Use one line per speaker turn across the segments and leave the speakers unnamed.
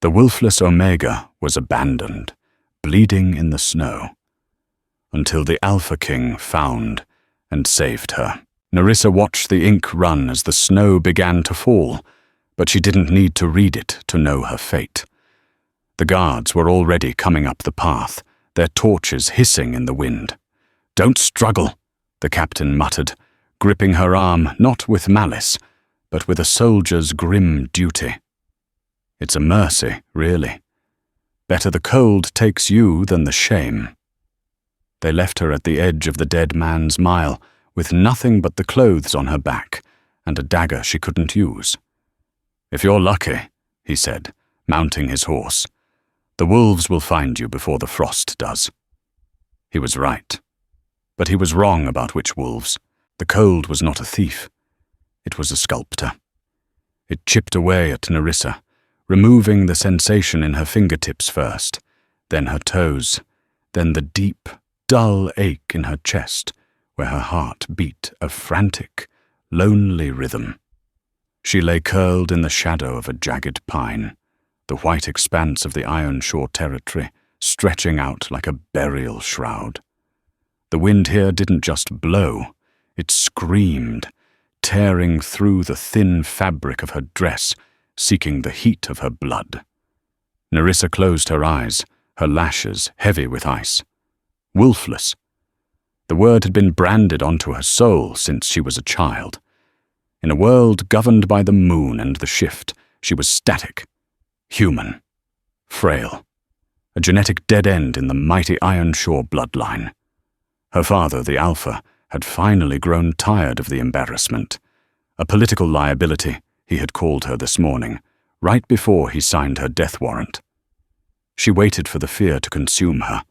The Wolfless Omega was abandoned, bleeding in the snow, until the Alpha King found and saved her. Nerissa watched the ink run as the snow began to fall, but she didn't need to read it to know her fate. The guards were already coming up the path, their torches hissing in the wind. "Don't struggle," the captain muttered, gripping her arm not with malice, but with a soldier's grim duty. It's a mercy, really. Better the cold takes you than the shame. They left her at the edge of the dead man's mile, with nothing but the clothes on her back and a dagger she couldn't use. "If you're lucky," he said, mounting his horse, "the wolves will find you before the frost does." He was right. But he was wrong about which wolves. The cold was not a thief. It was a sculptor. It chipped away at Nerissa, removing the sensation in her fingertips first, then her toes, then the deep, dull ache in her chest, where her heart beat a frantic, lonely rhythm. She lay curled in the shadow of a jagged pine, the white expanse of the Ironshore territory stretching out like a burial shroud. The wind here didn't just blow, it screamed, tearing through the thin fabric of her dress, seeking the heat of her blood. Nerissa closed her eyes, her lashes heavy with ice. Wolfless. The word had been branded onto her soul since she was a child. In a world governed by the moon and the shift, she was static, human, frail, a genetic dead end in the mighty Ironshore bloodline. Her father, the Alpha, had finally grown tired of the embarrassment. A political liability, he had called her this morning, right before he signed her death warrant. She waited for the fear to consume her,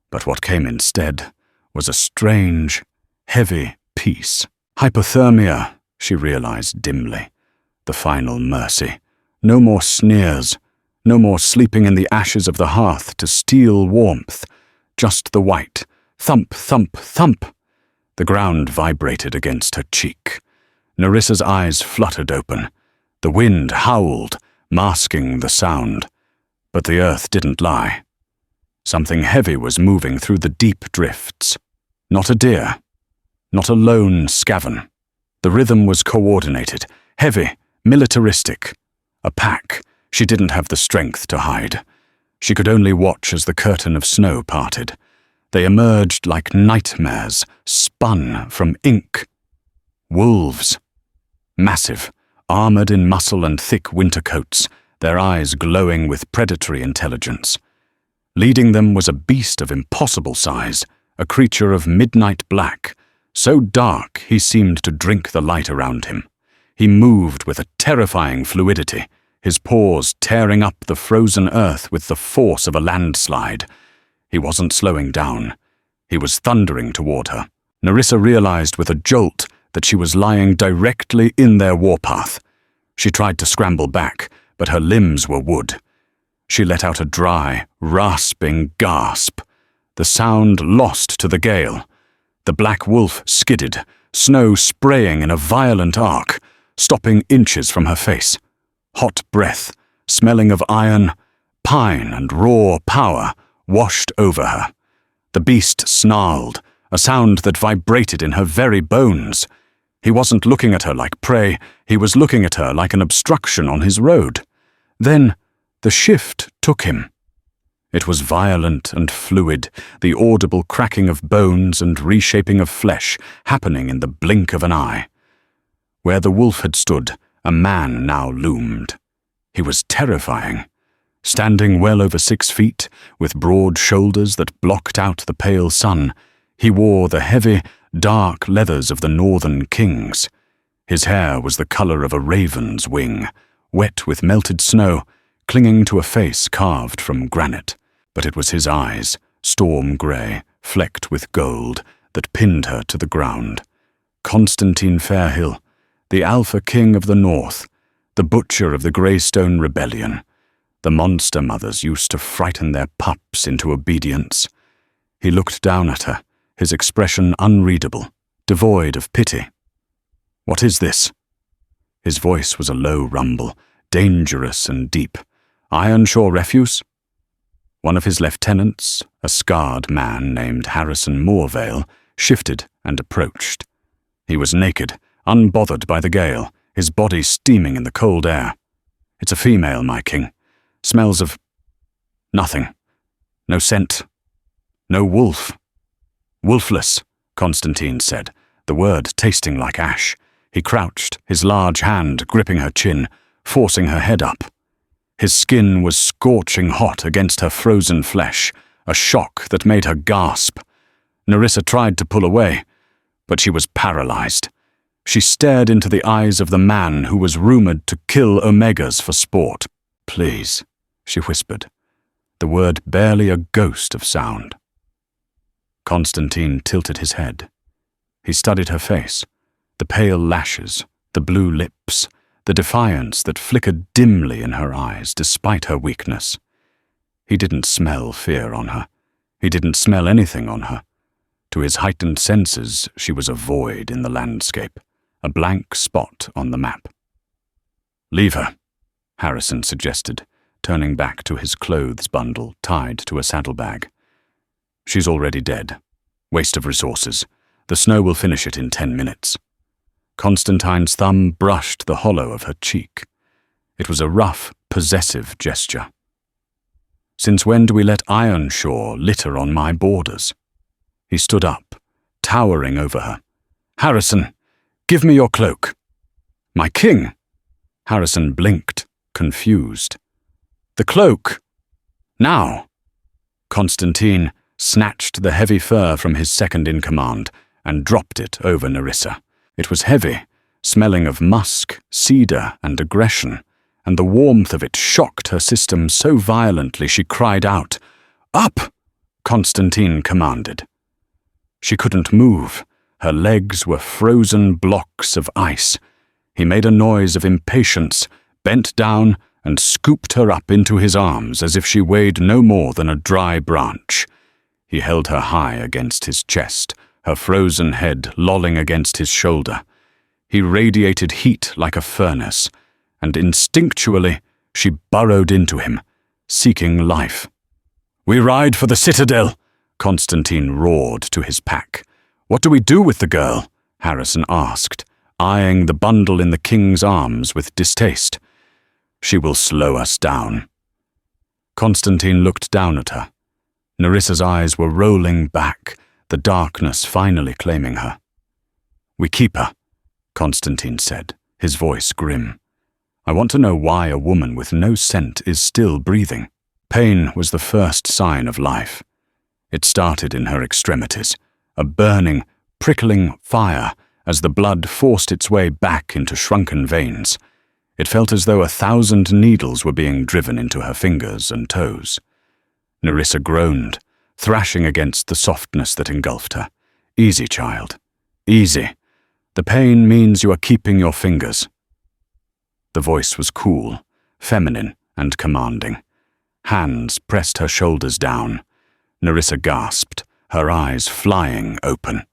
but what came instead was a strange, heavy peace. Hypothermia, she realized dimly. The final mercy. No more sneers, no more sleeping in the ashes of the hearth to steal warmth. Just the white. Thump, thump, thump. The ground vibrated against her cheek. Nerissa's eyes fluttered open. The wind howled, masking the sound. But the earth didn't lie. Something heavy was moving through the deep drifts. Not a deer. Not a lone scaven. The rhythm was coordinated, heavy, militaristic. A pack. She didn't have the strength to hide. She could only watch as the curtain of snow parted. They emerged like nightmares, spun from ink. Wolves. Massive, armored in muscle and thick winter coats, their eyes glowing with predatory intelligence. Leading them was a beast of impossible size, a creature of midnight black, so dark he seemed to drink the light around him. He moved with a terrifying fluidity, his paws tearing up the frozen earth with the force of a landslide. He wasn't slowing down. He was thundering toward her. Nerissa realized with a jolt that she was lying directly in their warpath. She tried to scramble back, but her limbs were wood. She let out a dry, rasping gasp. The sound lost to the gale. The black wolf skidded, snow spraying in a violent arc, stopping inches from her face. Hot breath, smelling of iron, pine and raw power, washed over her. The beast snarled, a sound that vibrated in her very bones. He wasn't looking at her like prey, he was looking at her like an obstruction on his road. Then the shift took him. It was violent and fluid, the audible cracking of bones and reshaping of flesh happening in the blink of an eye. Where the wolf had stood, a man now loomed. He was terrifying. Standing well over 6 feet, with broad shoulders that blocked out the pale sun, he wore the heavy, dark leathers of the northern kings. His hair was the color of a raven's wing, wet with melted snow, clinging to a face carved from granite. But it was his eyes, storm grey, flecked with gold, that pinned her to the ground. Constantine Fairhill, the Alpha King of the North, the butcher of the Greystone Rebellion. The monster mothers used to frighten their pups into obedience. He looked down at her, his expression unreadable, devoid of pity. "What is this?" His voice was a low rumble, dangerous and deep. Ironshore refuse? One of his lieutenants, a scarred man named Harrison Moorvale, shifted and approached. He was naked, unbothered by the gale, his body steaming in the cold air. It's a female, my king. Smells of nothing. No scent. No wolf. Wolfless, Constantine said, the word tasting like ash. He crouched, his large hand gripping her chin, forcing her head up. His skin was scorching hot against her frozen flesh, a shock that made her gasp. Nerissa tried to pull away, but she was paralyzed. She stared into the eyes of the man who was rumored to kill Omegas for sport. Please, she whispered, the word barely a ghost of sound. Constantine tilted his head. He studied her face, the pale lashes, the blue lips, the defiance that flickered dimly in her eyes despite her weakness. He didn't smell fear on her. He didn't smell anything on her. To his heightened senses, she was a void in the landscape, a blank spot on the map. Leave her, Harrison suggested, turning back to his clothes bundle tied to a saddlebag. She's already dead. Waste of resources. The snow will finish it in 10 minutes. Constantine's thumb brushed the hollow of her cheek. It was a rough, possessive gesture. Since when do we let Ironshore litter on my borders? He stood up, towering over her. Harrison, give me your cloak. My king! Harrison blinked, confused. The cloak! Now! Constantine snatched the heavy fur from his second-in-command and dropped it over Nerissa. It was heavy, smelling of musk, cedar, and aggression, and the warmth of it shocked her system so violently she cried out. Up! Constantine commanded. She couldn't move. Her legs were frozen blocks of ice. He made a noise of impatience, bent down, and scooped her up into his arms as if she weighed no more than a dry branch. He held her high against his chest, her frozen head lolling against his shoulder. He radiated heat like a furnace, and instinctually she burrowed into him, seeking life. We ride for the citadel, Constantine roared to his pack. What do we do with the girl? Harrison asked, eyeing the bundle in the king's arms with distaste. She will slow us down. Constantine looked down at her. Nerissa's eyes were rolling back, the darkness finally claiming her. We keep her, Constantine said, his voice grim. I want to know why a woman with no scent is still breathing. Pain was the first sign of life. It started in her extremities, a burning, prickling fire as the blood forced its way back into shrunken veins. It felt as though 1,000 needles were being driven into her fingers and toes. Nerissa groaned, thrashing against the softness that engulfed her. Easy, child. Easy. The pain means you are keeping your fingers. The voice was cool, feminine, and commanding. Hands pressed her shoulders down. Nerissa gasped, her eyes flying open.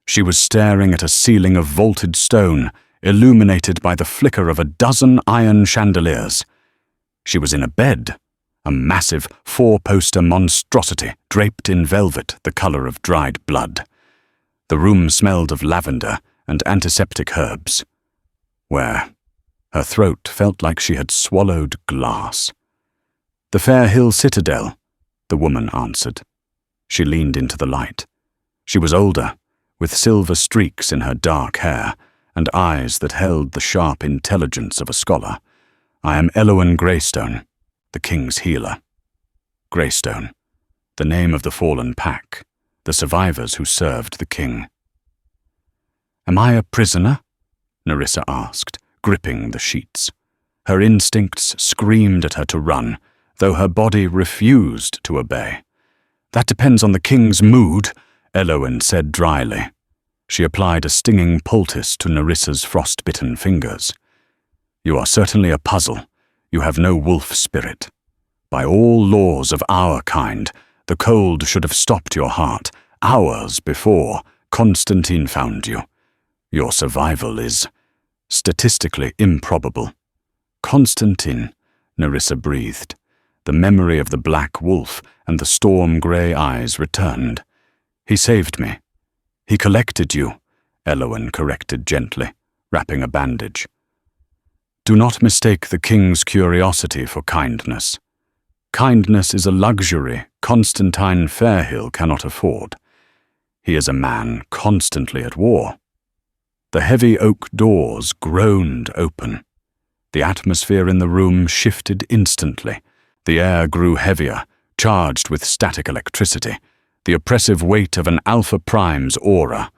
She was staring at a ceiling of vaulted stone, illuminated by the flicker of a dozen iron chandeliers. She was in a bed, a massive 4-poster monstrosity draped in velvet the color of dried blood. The room smelled of lavender and antiseptic herbs. Where? Her throat felt like she had swallowed glass. The Fair Hill Citadel, the woman answered. She leaned into the light. She was older, with silver streaks in her dark hair and eyes that held the sharp intelligence of a scholar. I am Elowen Greystone, the king's healer. Greystone, the name of the fallen pack, the survivors who served the king. Am I a prisoner? Nerissa asked, gripping the sheets. Her instincts screamed at her to run, though her body refused to obey. That depends on the king's mood, Elowen said dryly. She applied a stinging poultice to Nerissa's frost-bitten fingers. You are certainly a puzzle. You have no wolf spirit. By all laws of our kind, the cold should have stopped your heart hours before Constantine found you. Your survival is statistically improbable. Constantine, Nerissa breathed. The memory of the black wolf and the storm-grey eyes returned. "He saved me." "He collected you," Elowen corrected gently, wrapping a bandage. "Do not mistake the king's curiosity for kindness. Kindness is a luxury Constantine Fairhill cannot afford. He is a man constantly at war." The heavy oak doors groaned open. The atmosphere in the room shifted instantly. The air grew heavier, charged with static electricity, the oppressive weight of an Alpha Prime's aura.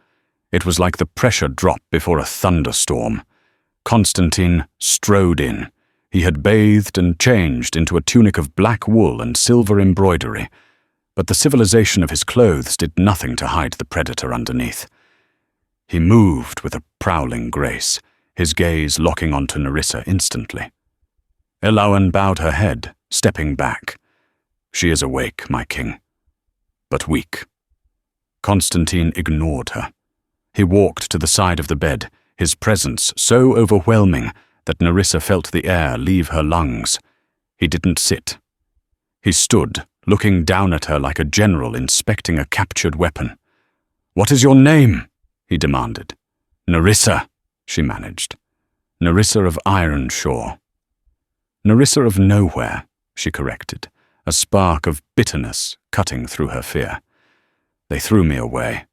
It was like the pressure drop before a thunderstorm. Constantine strode in. He had bathed and changed into a tunic of black wool and silver embroidery, but the civilization of his clothes did nothing to hide the predator underneath. He moved with a prowling grace, his gaze locking onto Nerissa instantly. Elowen bowed her head, stepping back. "She is awake, my king, but weak." Constantine ignored her. He walked to the side of the bed, his presence so overwhelming that Nerissa felt the air leave her lungs. He didn't sit. He stood, looking down at her like a general inspecting a captured weapon. "What is your name?" he demanded. "Nerissa," she managed. "Nerissa of Ironshaw." "Nerissa of Nowhere," she corrected, a spark of bitterness cutting through her fear. "They threw me away.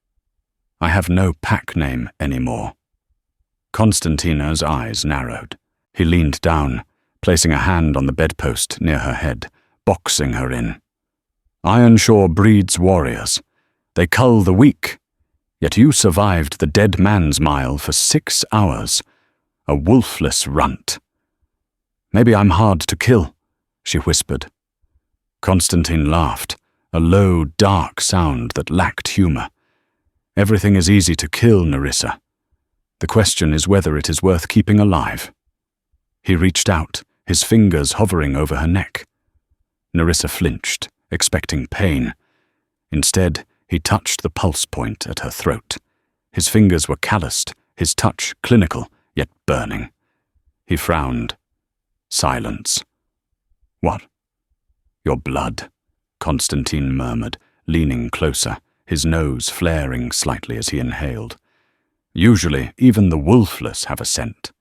I have no pack name anymore." Constantina's eyes narrowed. He leaned down, placing a hand on the bedpost near her head, boxing her in. "Ironshaw breeds warriors. They cull the weak. Yet you survived the dead man's mile for 6 hours. A wolfless runt." "Maybe I'm hard to kill," she whispered. Constantine laughed, a low, dark sound that lacked humor. "Everything is easy to kill, Nerissa. The question is whether it is worth keeping alive." He reached out, his fingers hovering over her neck. Nerissa flinched, expecting pain. Instead, he touched the pulse point at her throat. His fingers were calloused, his touch clinical, yet burning. He frowned. Silence. "What?" "Your blood," Constantine murmured, leaning closer, his nose flaring slightly as he inhaled. "Usually, even the wolfless have a scent.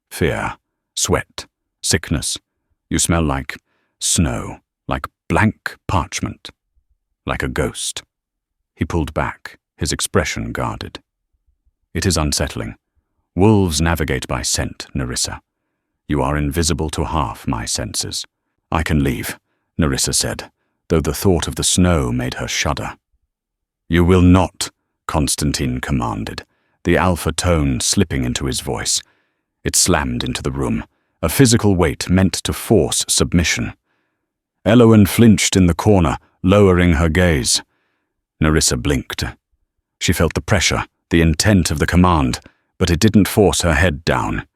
Fear, sweat, sickness. You smell like snow, like blank parchment, like a ghost." He pulled back, his expression guarded. "It is unsettling. Wolves navigate by scent, Nerissa. You are invisible to half my senses." "I can leave," Nerissa said, though the thought of the snow made her shudder. "You will not," Constantine commanded, the alpha tone slipping into his voice. It slammed into the room, a physical weight meant to force submission. Elowen flinched in the corner, lowering her gaze. Nerissa blinked. She felt the pressure, the intent of the command, but it didn't force her head down.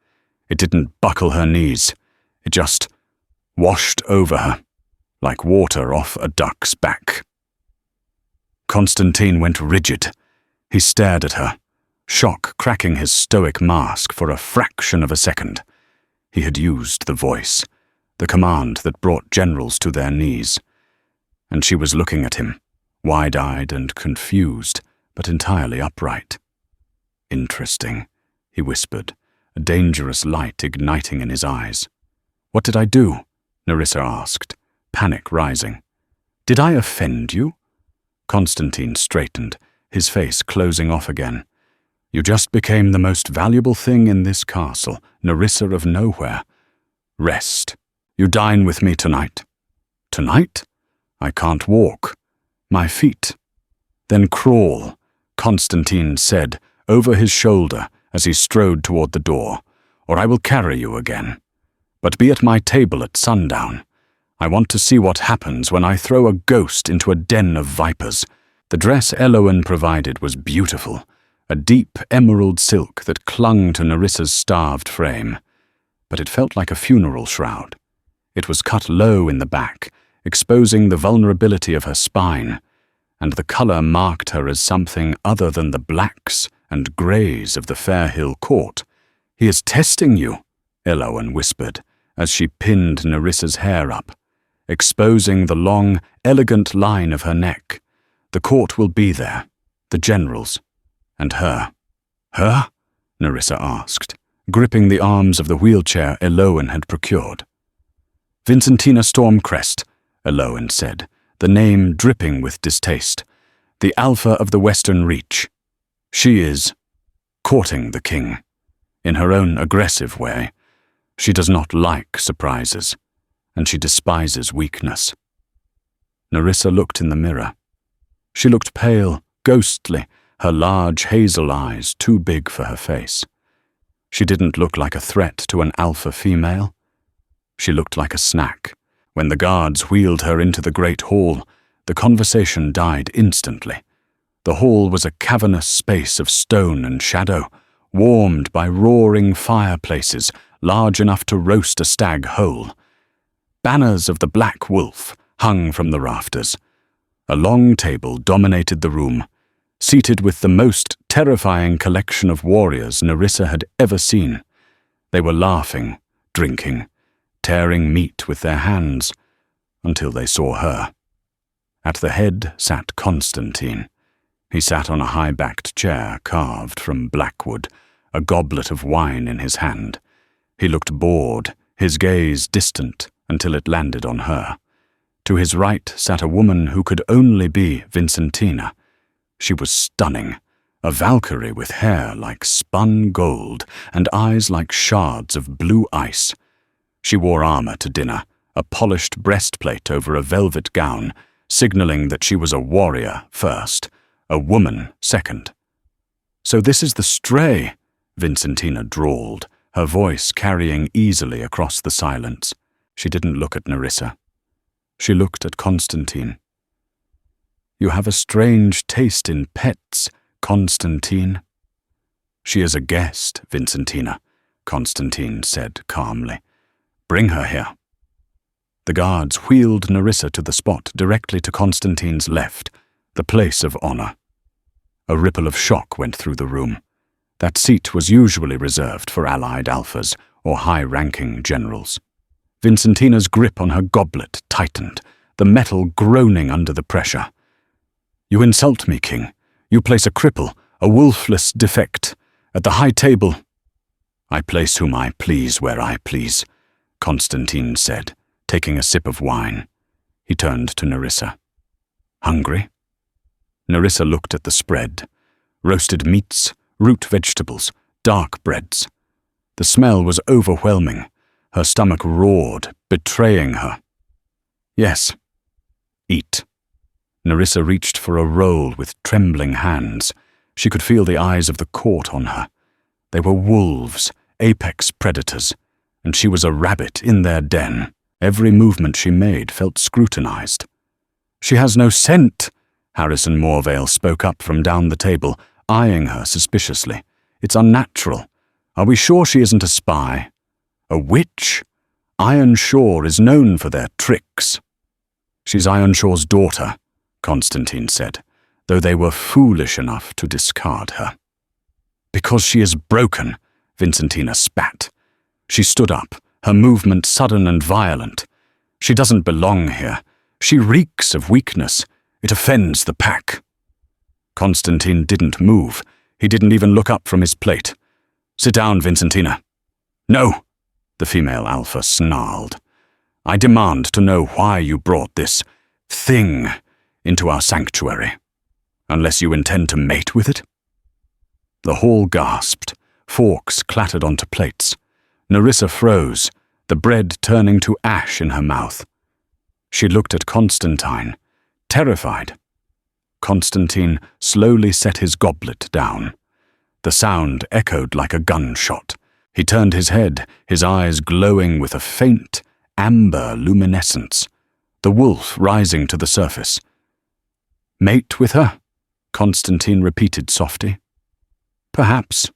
It didn't buckle her knees. It just washed over her, like water off a duck's back. Constantine went rigid. He stared at her, shock cracking his stoic mask for a fraction of a second. He had used the voice, the command that brought generals to their knees. And she was looking at him, wide-eyed and confused, but entirely upright. "Interesting," he whispered, a dangerous light igniting in his eyes. "What did I do?" Nerissa asked, panic rising. "Did I offend you?" Constantine straightened, his face closing off again. "You just became the most valuable thing in this castle, Nerissa of Nowhere. Rest. You dine with me tonight." "Tonight? I can't walk. My feet." "Then crawl," Constantine said, over his shoulder as he strode toward the door, "or I will carry you again. But be at my table at sundown. I want to see what happens when I throw a ghost into a den of vipers." The dress Elowen provided was beautiful, a deep emerald silk that clung to Nerissa's starved frame. But it felt like a funeral shroud. It was cut low in the back, exposing the vulnerability of her spine, and the color marked her as something other than the blacks and greys of the Fairhill court. "He is testing you," Elowen whispered, as she pinned Nerissa's hair up. exposing the long, elegant line of her neck. The court will be there, the generals, and her. Her? Nerissa asked, gripping the arms of the wheelchair Eloin had procured. Vincentina Stormcrest, Eloin said, the name dripping with distaste. The Alpha of the Western Reach. She is courting the king, in her own aggressive way. She does not like surprises, and she despises weakness. Nerissa looked in the mirror. She looked pale, ghostly, her large hazel eyes too big for her face. She didn't look like a threat to an alpha female. She looked like a snack. When the guards wheeled her into the great hall, the conversation died instantly. The hall was a cavernous space of stone and shadow, warmed by roaring fireplaces large enough to roast a stag whole. Banners of the Black Wolf hung from the rafters. A long table dominated the room, seated with the most terrifying collection of warriors Nerissa had ever seen. They were laughing, drinking, tearing meat with their hands, until they saw her. At the head sat Constantine. He sat on a high-backed chair carved from blackwood, a goblet of wine in his hand. He looked bored, his gaze distant, until it landed on her. To his right sat a woman who could only be Vincentina. She was stunning, a Valkyrie with hair like spun gold and eyes like shards of blue ice. She wore armor to dinner, a polished breastplate over a velvet gown, signaling that she was a warrior first, a woman second. "So this is the stray," Vincentina drawled, her voice carrying easily across the silence. She didn't look at Nerissa. She looked at Constantine. "You have a strange taste in pets, Constantine." "She is a guest, Vincentina," Constantine said calmly. "Bring her here." The guards wheeled Nerissa to the spot directly to Constantine's left, the place of honor. A ripple of shock went through the room. That seat was usually reserved for allied alphas or high-ranking generals. Vincentina's grip on her goblet tightened, the metal groaning under the pressure. "You insult me, King. You place a cripple, a wolfless defect, at the high table." "I place whom I please where I please," Constantine said, taking a sip of wine. He turned to Nerissa. "Hungry?" Nerissa looked at the spread. Roasted meats, root vegetables, dark breads. The smell was overwhelming. Her stomach roared, betraying her. "Yes. Eat." Nerissa reached for a roll with trembling hands. She could feel the eyes of the court on her. They were wolves, apex predators, and she was a rabbit in their den. Every movement she made felt scrutinized. "She has no scent," Harrison Morvale spoke up from down the table, eyeing her suspiciously. "It's unnatural. Are we sure she isn't a spy? A witch? Ironshaw is known for their tricks." "She's Ironshaw's daughter," Constantine said, though they were foolish enough to discard her. "Because she is broken," Vincentina spat. She stood up, her movement sudden and violent. "She doesn't belong here. She reeks of weakness. It offends the pack." Constantine didn't move. He didn't even look up from his plate. "Sit down, Vincentina." "No," the female alpha snarled. "I demand to know why you brought this thing into our sanctuary, unless you intend to mate with it." The hall gasped. Forks clattered onto plates. Nerissa froze, the bread turning to ash in her mouth. She looked at Constantine, terrified. Constantine slowly set his goblet down. The sound echoed like a gunshot. He turned his head, his eyes glowing with a faint, amber luminescence, the wolf rising to the surface. "Mate with her?" Constantine repeated softly. "Perhaps."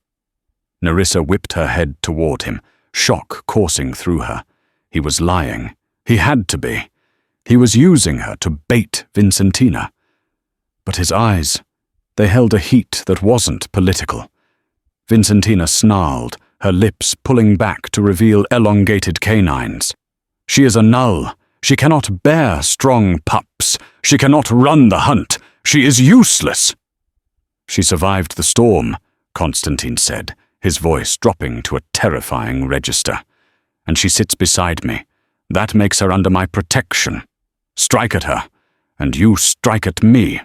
Nerissa whipped her head toward him, shock coursing through her. He was lying. He had to be. He was using her to bait Vincentina. But his eyes, they held a heat that wasn't political. Vincentina snarled, her lips pulling back to reveal elongated canines. "She is a null. She cannot bear strong pups. She cannot run the hunt. She is useless." "She survived the storm," Constantine said, his voice dropping to a terrifying register. "And she sits beside me. That makes her under my protection. Strike at her, and you strike at me."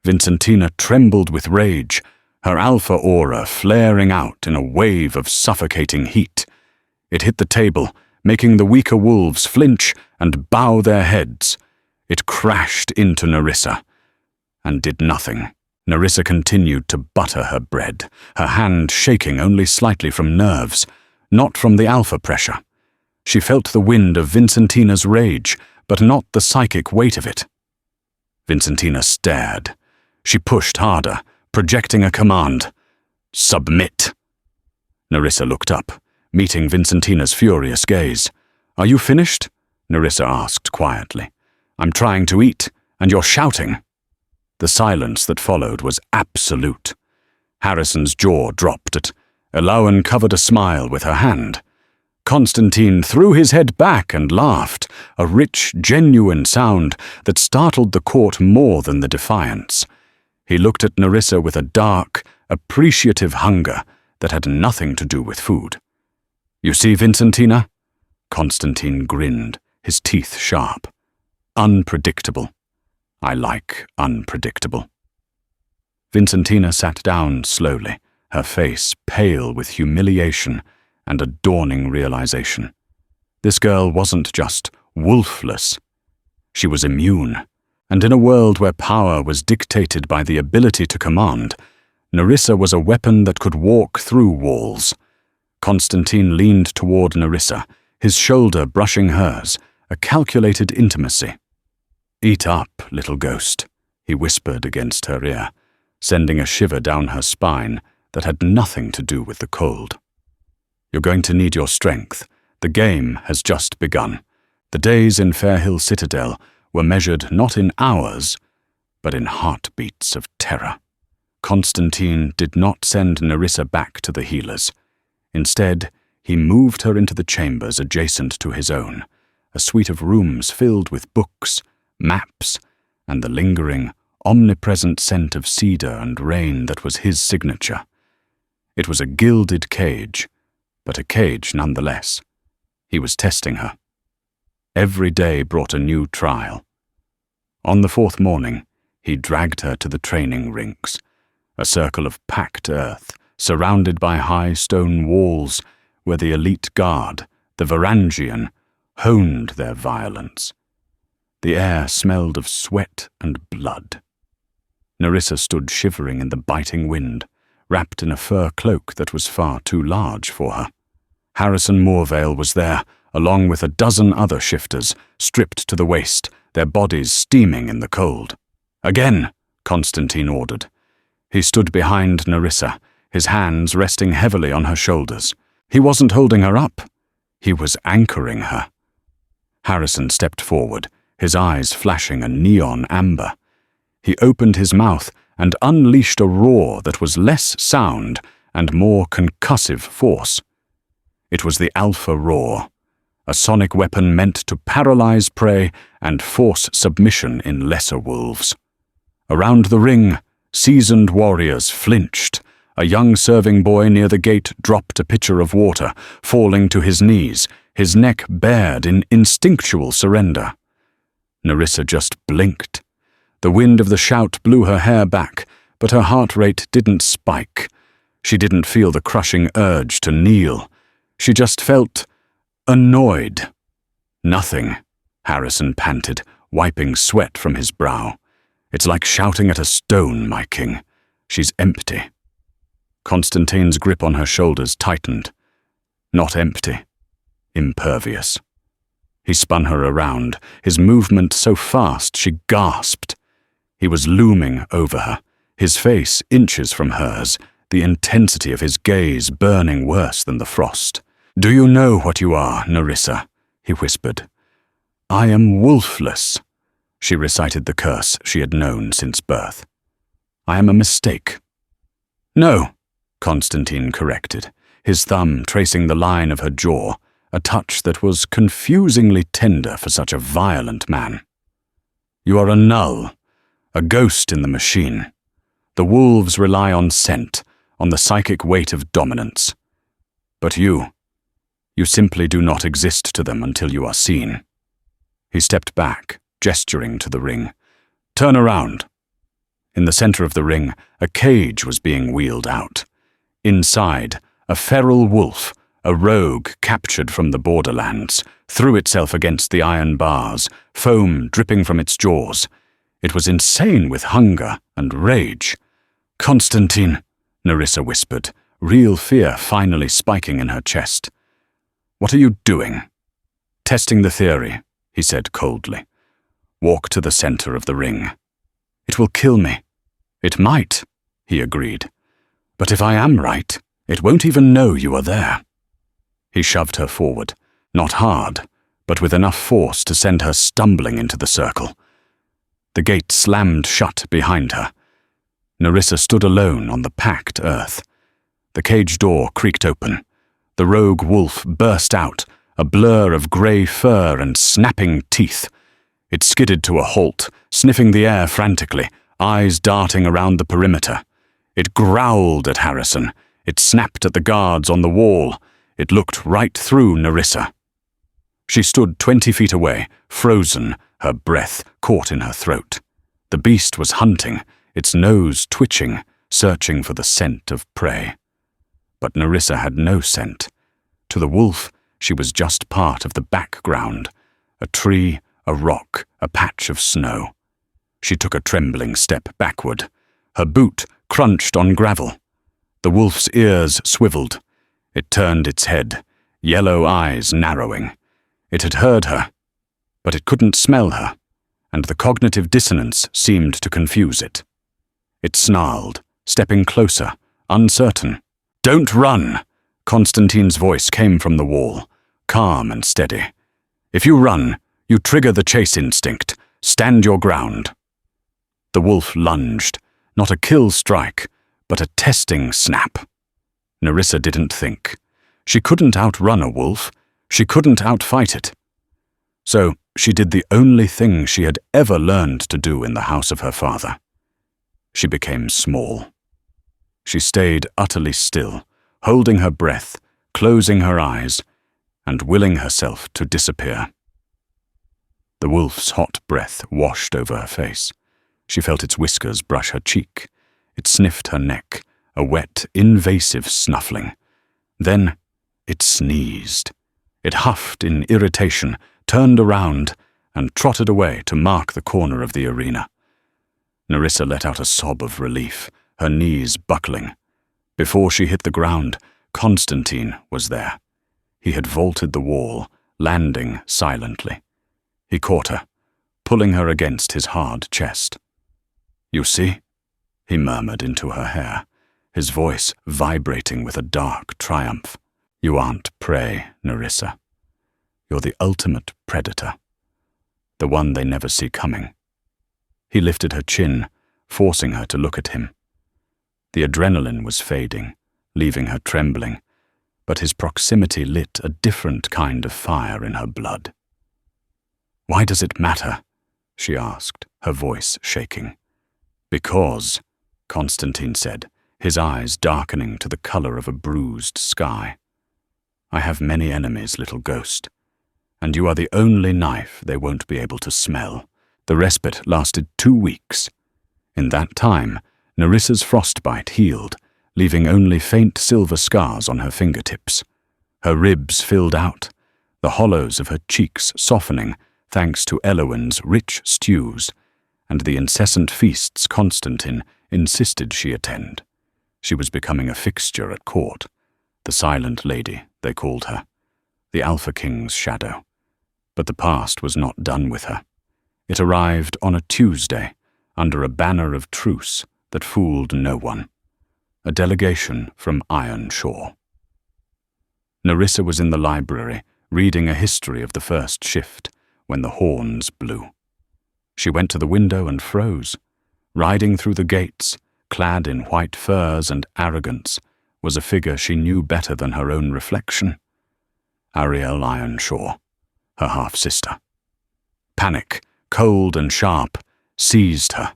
Vincentina trembled with rage, her alpha aura flaring out in a wave of suffocating heat. It hit the table, making the weaker wolves flinch and bow their heads. It crashed into Nerissa, and did nothing. Nerissa continued to butter her bread, her hand shaking only slightly from nerves, not from the alpha pressure. She felt the wind of Vincentina's rage, but not the psychic weight of it. Vincentina stared. She pushed harder, projecting a command. "Submit." Nerissa looked up, meeting Vincentina's furious gaze. "Are you finished?" Nerissa asked quietly. "I'm trying to eat, and you're shouting." The silence that followed was absolute. Harrison's jaw dropped. Elowen covered a smile with her hand. Constantine threw his head back and laughed, a rich, genuine sound that startled the court more than the defiance. He looked at Nerissa with a dark, appreciative hunger that had nothing to do with food. "You see, Vincentina?" Constantine grinned, his teeth sharp. "Unpredictable. I like unpredictable." Vincentina sat down slowly, her face pale with humiliation and a dawning realization. This girl wasn't just wolfless. She was immune, and in a world where power was dictated by the ability to command, Nerissa was a weapon that could walk through walls. Constantine leaned toward Nerissa, his shoulder brushing hers, a calculated intimacy. "Eat up, little ghost," he whispered against her ear, sending a shiver down her spine that had nothing to do with the cold. "You're going to need your strength. The game has just begun." The days in Fairhill Citadel were measured not in hours, but in heartbeats of terror. Constantine did not send Nerissa back to the healers. Instead, he moved her into the chambers adjacent to his own, a suite of rooms filled with books, maps, and the lingering, omnipresent scent of cedar and rain that was his signature. It was a gilded cage, but a cage nonetheless. He was testing her. Every day brought a new trial. On the fourth morning, he dragged her to the training rinks, a circle of packed earth, surrounded by high stone walls where the elite guard, the Varangian, honed their violence. The air smelled of sweat and blood. Nerissa stood shivering in the biting wind, wrapped in a fur cloak that was far too large for her. Harrison Moorvale was there, along with a dozen other shifters, stripped to the waist, their bodies steaming in the cold. "Again," Constantine ordered. He stood behind Nerissa, his hands resting heavily on her shoulders. He wasn't holding her up. He was anchoring her. Harrison stepped forward, his eyes flashing a neon amber. He opened his mouth and unleashed a roar that was less sound and more concussive force. It was the Alpha Roar, a sonic weapon meant to paralyze prey and force submission in lesser wolves. Around the ring, seasoned warriors flinched. A young serving boy near the gate dropped a pitcher of water, falling to his knees, his neck bared in instinctual surrender. Nerissa just blinked. The wind of the shout blew her hair back, but her heart rate didn't spike. She didn't feel the crushing urge to kneel. She just felt annoyed. "Nothing," Harrison panted, wiping sweat from his brow. "It's like shouting at a stone, my king. She's empty." Constantine's grip on her shoulders tightened. Not empty. Impervious. He spun her around, his movement so fast she gasped. He was looming over her, his face inches from hers, the intensity of his gaze burning worse than the frost. "Do you know what you are, Nerissa?" he whispered. "I am Wolfless." She recited the curse she had known since birth. "I am a mistake." "No," Constantine corrected, his thumb tracing the line of her jaw, a touch that was confusingly tender for such a violent man. "You are a null, a ghost in the machine. The wolves rely on scent, on the psychic weight of dominance. But you simply do not exist to them until you are seen." He stepped back, gesturing to the ring. "Turn around." In the center of the ring, a cage was being wheeled out. Inside, a feral wolf, a rogue captured from the borderlands, threw itself against the iron bars, foam dripping from its jaws. It was insane with hunger and rage. "Constantine," Nerissa whispered, real fear finally spiking in her chest. "What are you doing?" "Testing the theory," he said coldly. "Walk to the center of the ring." "It will kill me." "It might," he agreed. "But if I am right, it won't even know you are there." He shoved her forward, not hard, but with enough force to send her stumbling into the circle. The gate slammed shut behind her. Nerissa stood alone on the packed earth. The cage door creaked open. The rogue wolf burst out, a blur of grey fur and snapping teeth. It skidded to a halt, sniffing the air frantically, eyes darting around the perimeter. It growled at Harrison. It snapped at the guards on the wall. It looked right through Nerissa. She stood 20 feet away, frozen, her breath caught in her throat. The beast was hunting, its nose twitching, searching for the scent of prey. But Nerissa had no scent. To the wolf, she was just part of the background, a tree, a rock, a patch of snow. She took a trembling step backward. Her boot crunched on gravel. The wolf's ears swiveled. It turned its head, yellow eyes narrowing. It had heard her, but it couldn't smell her, and the cognitive dissonance seemed to confuse it. It snarled, stepping closer, uncertain. "Don't run!" Constantine's voice came from the wall, calm and steady. "If you run, you trigger the chase instinct. Stand your ground." The wolf lunged, not a kill strike, but a testing snap. Nerissa didn't think. She couldn't outrun a wolf. She couldn't outfight it. So she did the only thing she had ever learned to do in the house of her father. She became small. She stayed utterly still, holding her breath, closing her eyes, and willing herself to disappear. The wolf's hot breath washed over her face. She felt its whiskers brush her cheek. It sniffed her neck, a wet, invasive snuffling. Then it sneezed. It huffed in irritation, turned around, and trotted away to mark the corner of the arena. Nerissa let out a sob of relief, her knees buckling. Before she hit the ground, Constantine was there. He had vaulted the wall, landing silently. He caught her, pulling her against his hard chest. "You see?" he murmured into her hair, his voice vibrating with a dark triumph. "You aren't prey, Nerissa. You're the ultimate predator, the one they never see coming." He lifted her chin, forcing her to look at him. The adrenaline was fading, leaving her trembling, but his proximity lit a different kind of fire in her blood. "Why does it matter?" she asked, her voice shaking. "Because," Constantine said, his eyes darkening to the color of a bruised sky. "I have many enemies, little ghost, and you are the only knife they won't be able to smell." The respite lasted 2 weeks. In that time, Nerissa's frostbite healed, leaving only faint silver scars on her fingertips. Her ribs filled out, the hollows of her cheeks softening thanks to Elowin's rich stews, and the incessant feasts Constantine insisted she attend. She was becoming a fixture at court, the silent lady, they called her, the Alpha King's shadow. But the past was not done with her. It arrived on a Tuesday, under a banner of truce that fooled no one. A delegation from Iron Shore. Nerissa was in the library, reading a history of the first shift, when the horns blew. She went to the window and froze. Riding through the gates, clad in white furs and arrogance, was a figure she knew better than her own reflection. Ariel Ironshaw, her half-sister. Panic, cold and sharp, seized her.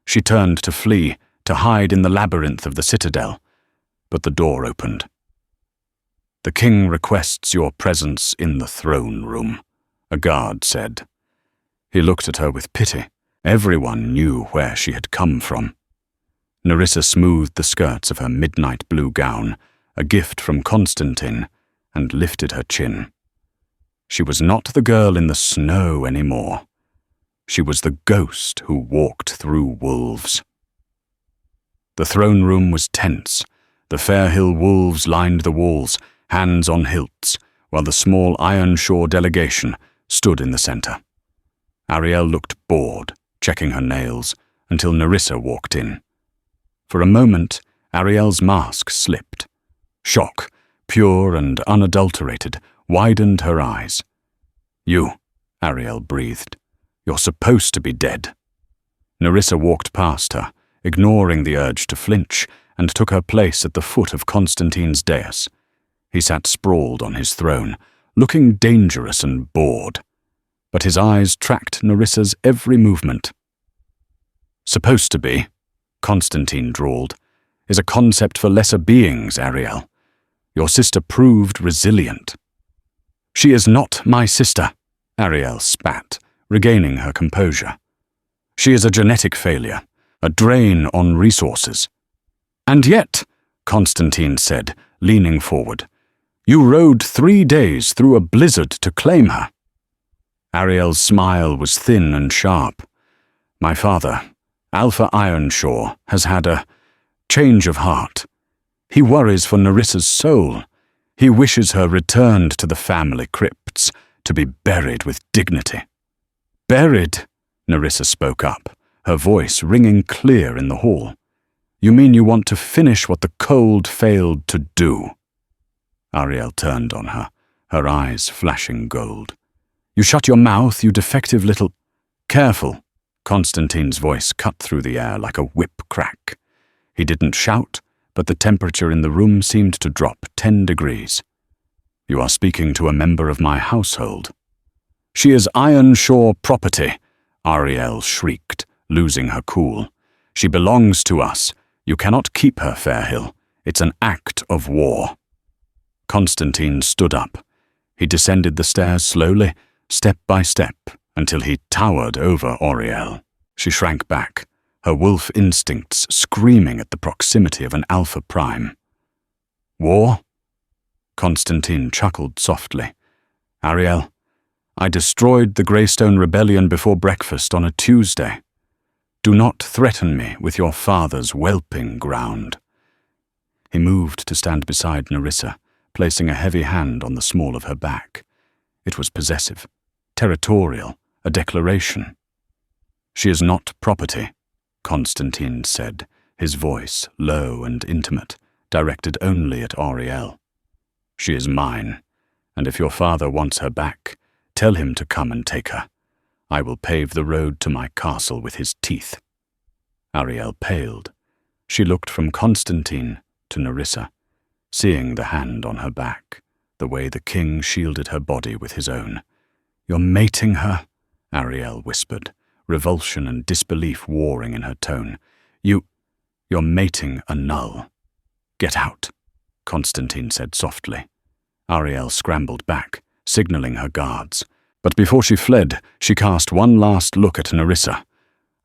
She turned to flee, to hide in the labyrinth of the citadel, but the door opened. "The king requests your presence in the throne room," a guard said. He looked at her with pity. Everyone knew where she had come from. Nerissa smoothed the skirts of her midnight blue gown, a gift from Constantine, and lifted her chin. She was not the girl in the snow anymore. She was the ghost who walked through wolves. The throne room was tense. The Fairhill wolves lined the walls, hands on hilts, while the small Ironshaw delegation stood in the center. Ariel looked bored, checking her nails, until Nerissa walked in. For a moment, Ariel's mask slipped. Shock, pure and unadulterated, widened her eyes. "You," Ariel breathed. "You're supposed to be dead." Nerissa walked past her, ignoring the urge to flinch, and took her place at the foot of Constantine's dais. He sat sprawled on his throne, looking dangerous and bored, but his eyes tracked Nerissa's every movement. "Supposed to be," Constantine drawled, "is a concept for lesser beings, Ariel. Your sister proved resilient." "She is not my sister," Ariel spat, regaining her composure. "She is a genetic failure, a drain on resources." "And yet," Constantine said, leaning forward, "you rode 3 days through a blizzard to claim her." Ariel's smile was thin and sharp. "My father, Alpha Ironshaw, has had a change of heart. He worries for Nerissa's soul. He wishes her returned to the family crypts, to be buried with dignity." "Buried?" Nerissa spoke up, her voice ringing clear in the hall. "You mean you want to finish what the cold failed to do?" Ariel turned on her, her eyes flashing gold. "You shut your mouth, you defective little—" "Careful," Constantine's voice cut through the air like a whip crack. He didn't shout, but the temperature in the room seemed to drop 10 degrees. "You are speaking to a member of my household." "She is Ironshaw property," Ariel shrieked, losing her cool. "She belongs to us. You cannot keep her, Fairhill. It's an act of war." Constantine stood up. He descended the stairs slowly, step by step, until he towered over Ariel. She shrank back, her wolf instincts screaming at the proximity of an Alpha Prime. "War?" Constantine chuckled softly. "Ariel, I destroyed the Greystone Rebellion before breakfast on a Tuesday. Do not threaten me with your father's whelping ground." He moved to stand beside Nerissa, placing a heavy hand on the small of her back. It was possessive, territorial, a declaration. "She is not property," Constantine said, his voice low and intimate, directed only at Ariel. "She is mine, and if your father wants her back, tell him to come and take her. I will pave the road to my castle with his teeth." Ariel paled. She looked from Constantine to Nerissa, seeing the hand on her back, the way the king shielded her body with his own. "You're mating her?" Ariel whispered, revulsion and disbelief warring in her tone. You're mating a null." "Get out," Constantine said softly. Ariel scrambled back, signaling her guards. But before she fled, she cast one last look at Nerissa,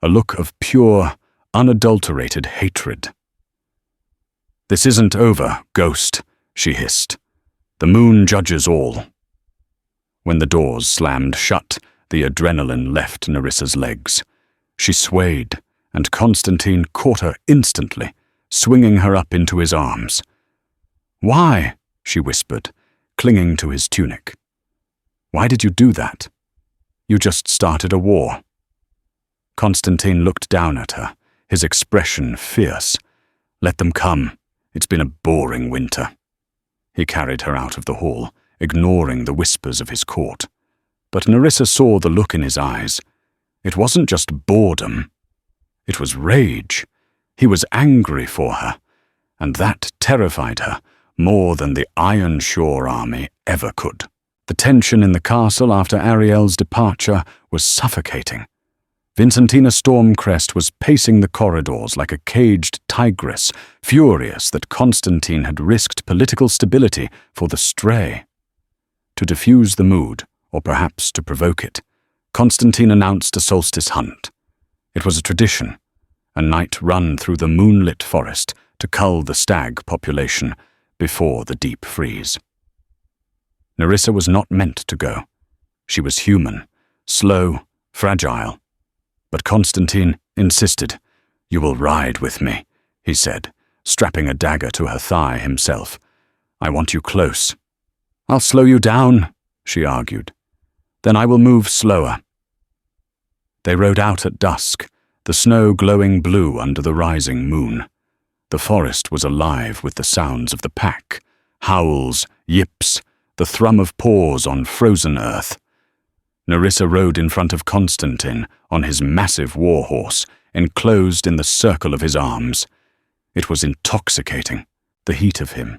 a look of pure, unadulterated hatred. "This isn't over, ghost," she hissed. "The moon judges all." When the doors slammed shut, the adrenaline left Nerissa's legs. She swayed, and Constantine caught her instantly, swinging her up into his arms. "Why?" she whispered, clinging to his tunic. "Why did you do that? You just started a war." Constantine looked down at her, his expression fierce. "Let them come. It's been a boring winter." He carried her out of the hall, ignoring the whispers of his court. But Nerissa saw the look in his eyes. It wasn't just boredom. It was rage. He was angry for her, and that terrified her more than the Ironshaw army ever could. The tension in the castle after Ariel's departure was suffocating. Vincentina Stormcrest was pacing the corridors like a caged tigress, furious that Constantine had risked political stability for the stray. To diffuse the mood, or perhaps to provoke it, Constantine announced a solstice hunt. It was a tradition, a night run through the moonlit forest to cull the stag population before the deep freeze. Nerissa was not meant to go. She was human, slow, fragile. But Constantine insisted. "You will ride with me," he said, strapping a dagger to her thigh himself. "I want you close." "I'll slow you down," she argued. "Then I will move slower." They rode out at dusk, the snow glowing blue under the rising moon. The forest was alive with the sounds of the pack, howls, yips, the thrum of paws on frozen earth. Nerissa rode in front of Constantine on his massive warhorse, enclosed in the circle of his arms. It was intoxicating, the heat of him,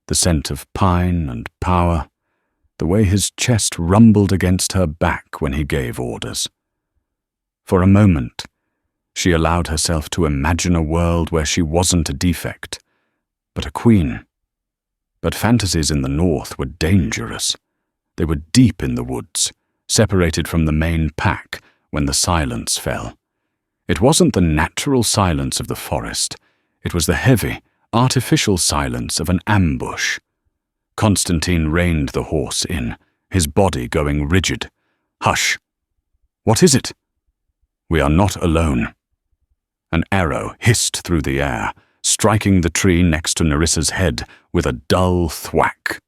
the scent of pine and power, the way his chest rumbled against her back when he gave orders. For a moment, she allowed herself to imagine a world where she wasn't a defect, but a queen. But fantasies in the north were dangerous. They were deep in the woods, separated from the main pack when the silence fell. It wasn't the natural silence of the forest. It was the heavy, artificial silence of an ambush. Constantine reined the horse in, his body going rigid. "Hush! What is it?" "We are not alone." An arrow hissed through the air, striking the tree next to Nerissa's head with a dull thwack.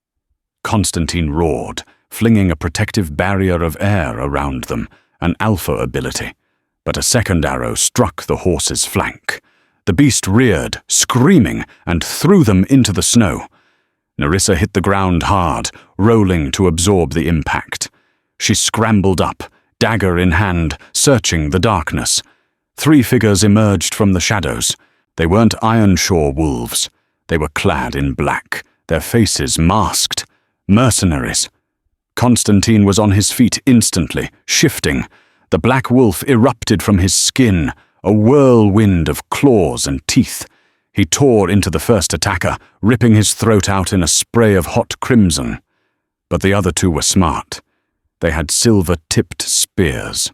Constantine roared, flinging a protective barrier of air around them, an alpha ability. But a second arrow struck the horse's flank. The beast reared, screaming, and threw them into the snow. Nerissa hit the ground hard, rolling to absorb the impact. She scrambled up, dagger in hand, searching the darkness. 3 figures emerged from the shadows. They weren't Ironshaw wolves. They were clad in black, their faces masked. Mercenaries. Constantine was on his feet instantly, shifting. The black wolf erupted from his skin, a whirlwind of claws and teeth. He tore into the first attacker, ripping his throat out in a spray of hot crimson. But the other 2 were smart. They had silver-tipped spears.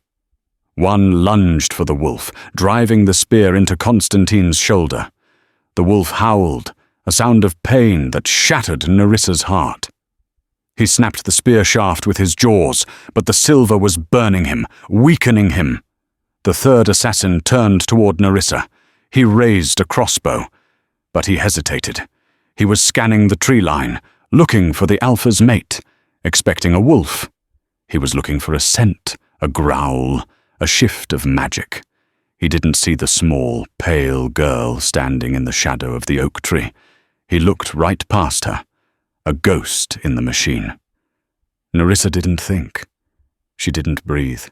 One lunged for the wolf, driving the spear into Constantine's shoulder. The wolf howled, a sound of pain that shattered Nerissa's heart. He snapped the spear shaft with his jaws, but the silver was burning him, weakening him. The third assassin turned toward Nerissa. He raised a crossbow, but he hesitated. He was scanning the tree line, looking for the alpha's mate, expecting a wolf. He was looking for a scent, a growl, a shift of magic. He didn't see the small, pale girl standing in the shadow of the oak tree. He looked right past her, a ghost in the machine. Nerissa didn't think. She didn't breathe.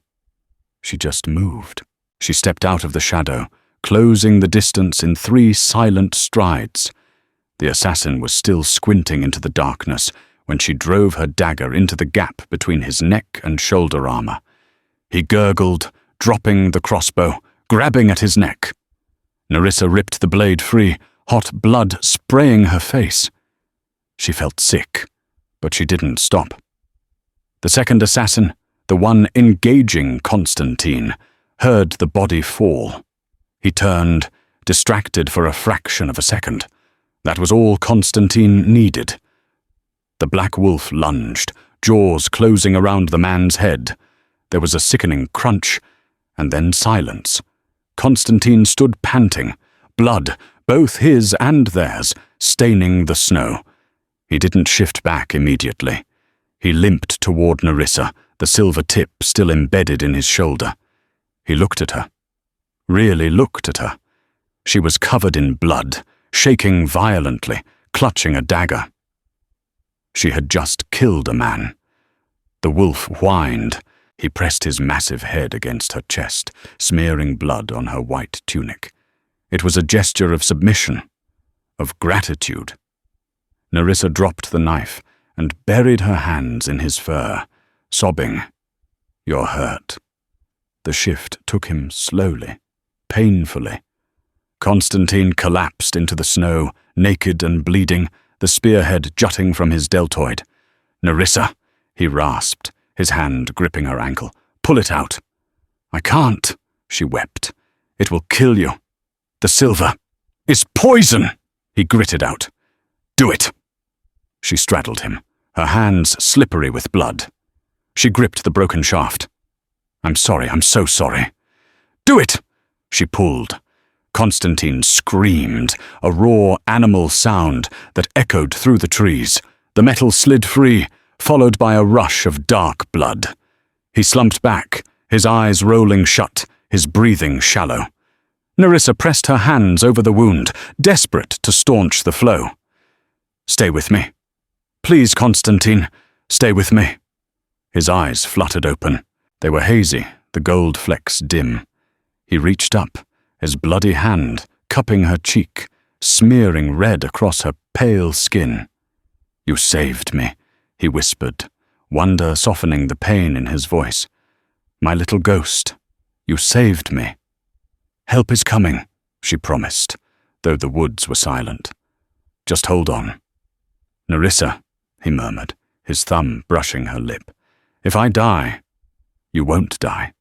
She just moved. She stepped out of the shadow, closing the distance in 3 silent strides. The assassin was still squinting into the darkness when she drove her dagger into the gap between his neck and shoulder armor. He gurgled, dropping the crossbow, grabbing at his neck. Nerissa ripped the blade free, hot blood spraying her face. She felt sick, but she didn't stop. The second assassin, the one engaging Constantine, heard the body fall. He turned, distracted for a fraction of a second. That was all Constantine needed. The black wolf lunged, jaws closing around the man's head. There was a sickening crunch, and then silence. Constantine stood panting, blood, both his and theirs, staining the snow. He didn't shift back immediately. He limped toward Nerissa, the silver tip still embedded in his shoulder. He looked at her. Really looked at her. She was covered in blood, shaking violently, clutching a dagger. She had just killed a man. The wolf whined. He pressed his massive head against her chest, smearing blood on her white tunic. It was a gesture of submission, of gratitude. Nerissa dropped the knife and buried her hands in his fur, sobbing, "You're hurt." The shift took him slowly, painfully. Constantine collapsed into the snow, naked and bleeding, the spearhead jutting from his deltoid. "Nerissa," he rasped, his hand gripping her ankle. "Pull it out." "I can't," she wept. "It will kill you. The silver is poison," he gritted out. "Do it." She straddled him, her hands slippery with blood. She gripped the broken shaft. "I'm sorry, I'm so sorry." "Do it!" She pulled. Constantine screamed, a raw animal sound that echoed through the trees. The metal slid free, followed by a rush of dark blood. He slumped back, his eyes rolling shut, his breathing shallow. Nerissa pressed her hands over the wound, desperate to staunch the flow. "Stay with me. Please, Constantine, stay with me." His eyes fluttered open. They were hazy, the gold flecks dim. He reached up, his bloody hand cupping her cheek, smearing red across her pale skin. "You saved me," he whispered, wonder softening the pain in his voice. "My little ghost, you saved me." "Help is coming," she promised, though the woods were silent. "Just hold on." "Nerissa," he murmured, his thumb brushing her lip. "If I die, you won't die."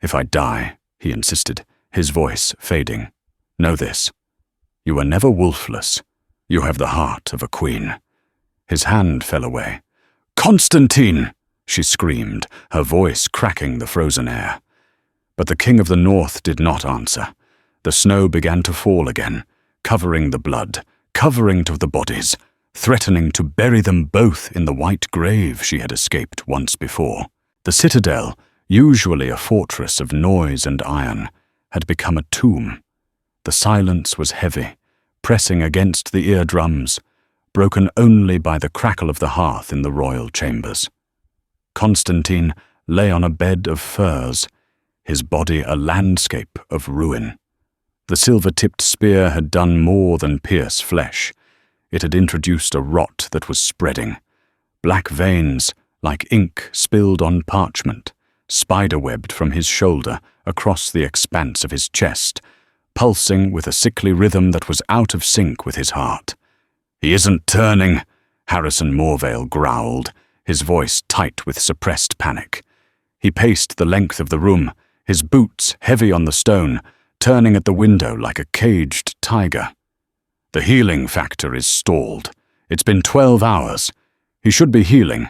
"If I die," he insisted, his voice fading. "Know this. You were never wolfless. You have the heart of a queen." His hand fell away. "Constantine!" she screamed, her voice cracking the frozen air. But the King of the North did not answer. The snow began to fall again, covering the blood, covering to the bodies, threatening to bury them both in the white grave she had escaped once before. The citadel, usually a fortress of noise and iron, had become a tomb. The silence was heavy, pressing against the eardrums, broken only by the crackle of the hearth in the royal chambers. Constantine lay on a bed of furs, his body a landscape of ruin. The silver-tipped spear had done more than pierce flesh. It had introduced a rot that was spreading. Black veins, like ink spilled on parchment, spider-webbed from his shoulder across the expanse of his chest, pulsing with a sickly rhythm that was out of sync with his heart. "He isn't turning," Harrison Morvale growled, his voice tight with suppressed panic. He paced the length of the room, his boots heavy on the stone, turning at the window like a caged tiger. "The healing factor is stalled. It's been 12 hours. He should be healing."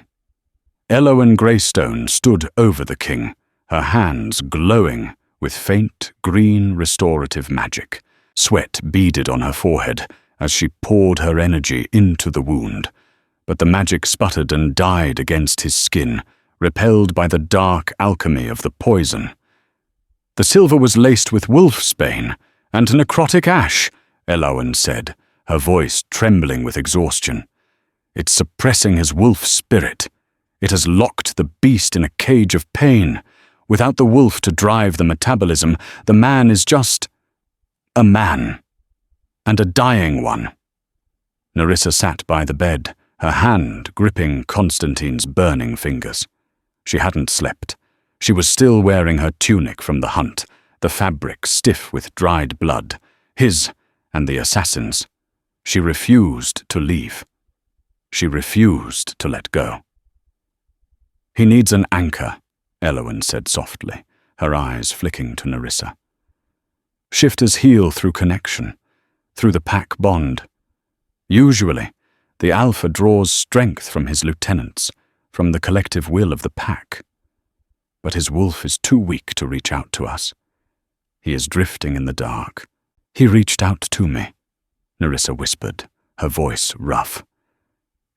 Elowen Greystone stood over the king, her hands glowing with faint green restorative magic. Sweat beaded on her forehead as she poured her energy into the wound, but the magic sputtered and died against his skin, repelled by the dark alchemy of the poison. "The silver was laced with wolfsbane and necrotic ash," Elowen said, her voice trembling with exhaustion. "It's suppressing his wolf spirit. It has locked the beast in a cage of pain. Without the wolf to drive the metabolism, the man is just a man, and a dying one." Nerissa sat by the bed, her hand gripping Constantine's burning fingers. She hadn't slept. She was still wearing her tunic from the hunt, the fabric stiff with dried blood, his and the assassin's. She refused to leave. She refused to let go. "He needs an anchor," Elowen said softly, her eyes flicking to Nerissa. "Shifters heal through connection, through the pack bond. Usually, the Alpha draws strength from his lieutenants, from the collective will of the pack. But his wolf is too weak to reach out to us. He is drifting in the dark. He reached out to me," Nerissa whispered, her voice rough.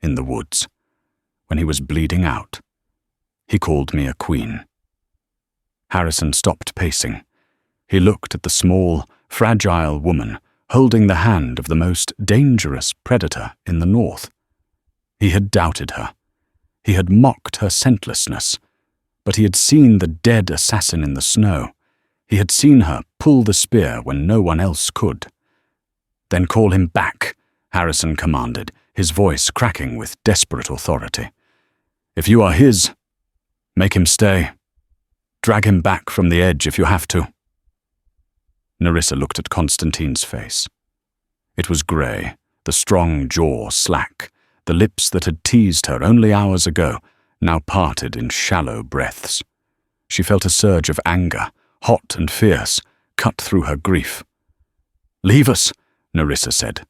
"In the woods, when he was bleeding out. He called me a queen." Harrison stopped pacing. He looked at the small, fragile woman holding the hand of the most dangerous predator in the north. He had doubted her. He had mocked her scentlessness. But he had seen the dead assassin in the snow. He had seen her pull the spear when no one else could. "Then call him back," Harrison commanded, his voice cracking with desperate authority. "If you are his, make him stay. Drag him back from the edge if you have to." Nerissa looked at Constantine's face. It was grey, the strong jaw slack, the lips that had teased her only hours ago, now parted in shallow breaths. She felt a surge of anger, hot and fierce, cut through her grief. "Leave us," Nerissa said.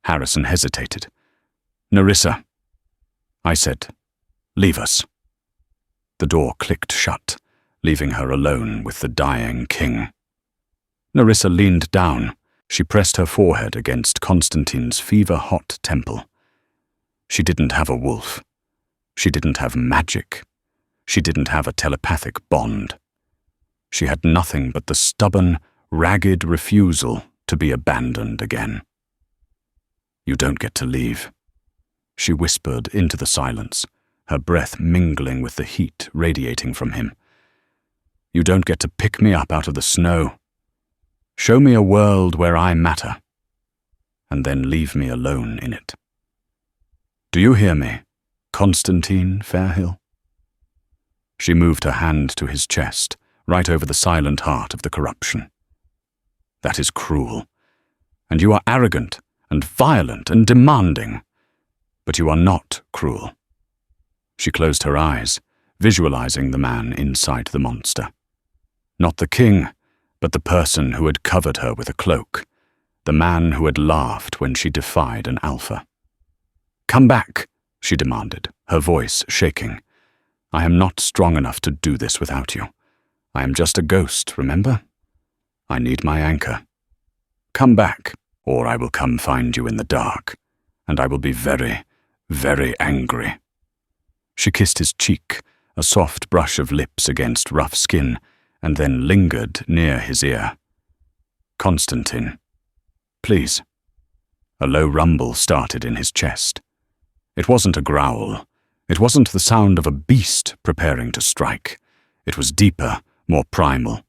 Harrison hesitated. "Nerissa," I said, "leave us." The door clicked shut, leaving her alone with the dying king. Nerissa leaned down. She pressed her forehead against Constantine's fever-hot temple. She didn't have a wolf. She didn't have magic. She didn't have a telepathic bond. She had nothing but the stubborn, ragged refusal to be abandoned again. "You don't get to leave," she whispered into the silence, her breath mingling with the heat radiating from him. "You don't get to pick me up out of the snow. Show me a world where I matter, and then leave me alone in it. Do you hear me, Constantine Fairhill?" She moved her hand to his chest, right over the silent heart of the corruption. "That is cruel, and you are arrogant and violent and demanding, but you are not cruel." She closed her eyes, visualizing the man inside the monster. Not the king, but the person who had covered her with a cloak, the man who had laughed when she defied an alpha. "Come back," she demanded, her voice shaking. "I am not strong enough to do this without you. I am just a ghost, remember? I need my anchor. Come back, or I will come find you in the dark, and I will be very, very angry." She kissed his cheek, a soft brush of lips against rough skin, and then lingered near his ear. "Constantine, please." A low rumble started in his chest. It wasn't a growl. It wasn't the sound of a beast preparing to strike. It was deeper, more primal.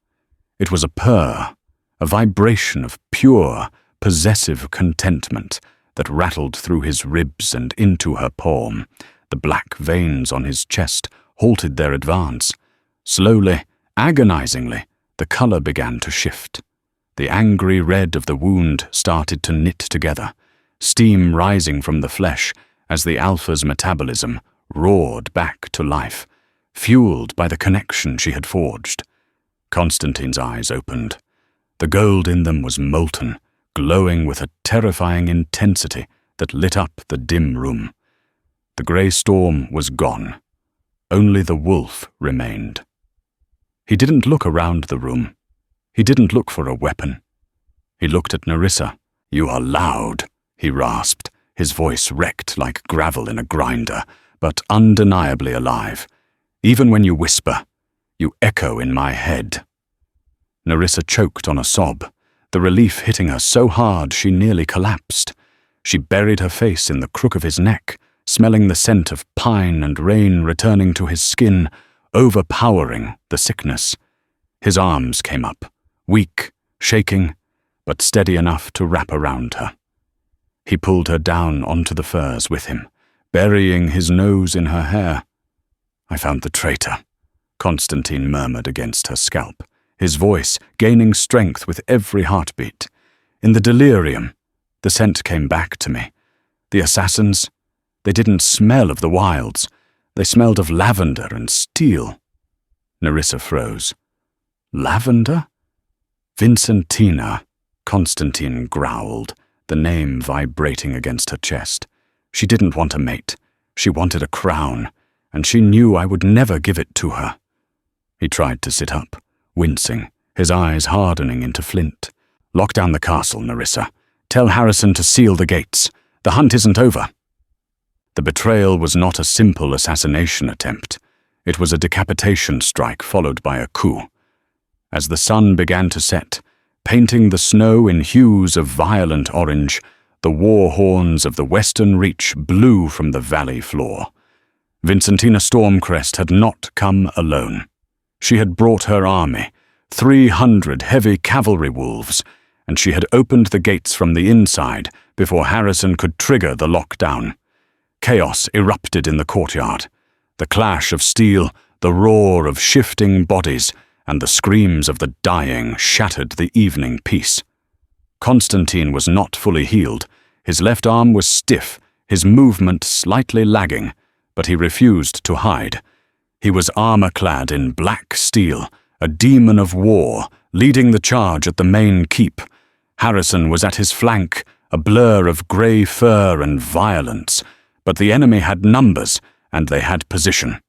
It was a purr, a vibration of pure, possessive contentment that rattled through his ribs and into her palm. The black veins on his chest halted their advance. Slowly, agonizingly, the color began to shift. The angry red of the wound started to knit together, steam rising from the flesh as the alpha's metabolism roared back to life, fueled by the connection she had forged. Constantine's eyes opened. The gold in them was molten, glowing with a terrifying intensity that lit up the dim room. The grey storm was gone. Only the wolf remained. He didn't look around the room. He didn't look for a weapon. He looked at Nerissa. "You are loud," he rasped, his voice wrecked like gravel in a grinder, but undeniably alive. "Even when you whisper, you echo in my head." Nerissa choked on a sob, the relief hitting her so hard she nearly collapsed. She buried her face in the crook of his neck, smelling the scent of pine and rain returning to his skin, overpowering the sickness. His arms came up, weak, shaking, but steady enough to wrap around her. He pulled her down onto the furs with him, burying his nose in her hair. "I found the traitor," Constantine murmured against her scalp, his voice gaining strength with every heartbeat. "In the delirium, the scent came back to me. The assassins, they didn't smell of the wilds. They smelled of lavender and steel." Nerissa froze. "Lavender?" "Vincentina," Constantine growled, the name vibrating against her chest. "She didn't want a mate. She wanted a crown, and she knew I would never give it to her." He tried to sit up, wincing, his eyes hardening into flint. "Lock down the castle, Nerissa. Tell Harrison to seal the gates. The hunt isn't over." The betrayal was not a simple assassination attempt. It was a decapitation strike followed by a coup. As the sun began to set, painting the snow in hues of violent orange, the war horns of the western reach blew from the valley floor. Vincentina Stormcrest had not come alone. She had brought her army, 300 heavy cavalry wolves, and she had opened the gates from the inside before Harrison could trigger the lockdown. Chaos erupted in the courtyard. The clash of steel, the roar of shifting bodies, and the screams of the dying shattered the evening peace. Constantine was not fully healed. His left arm was stiff, his movement slightly lagging, but he refused to hide. He was armor-clad in black steel, a demon of war, leading the charge at the main keep. Harrison was at his flank, a blur of grey fur and violence, but the enemy had numbers, and they had position.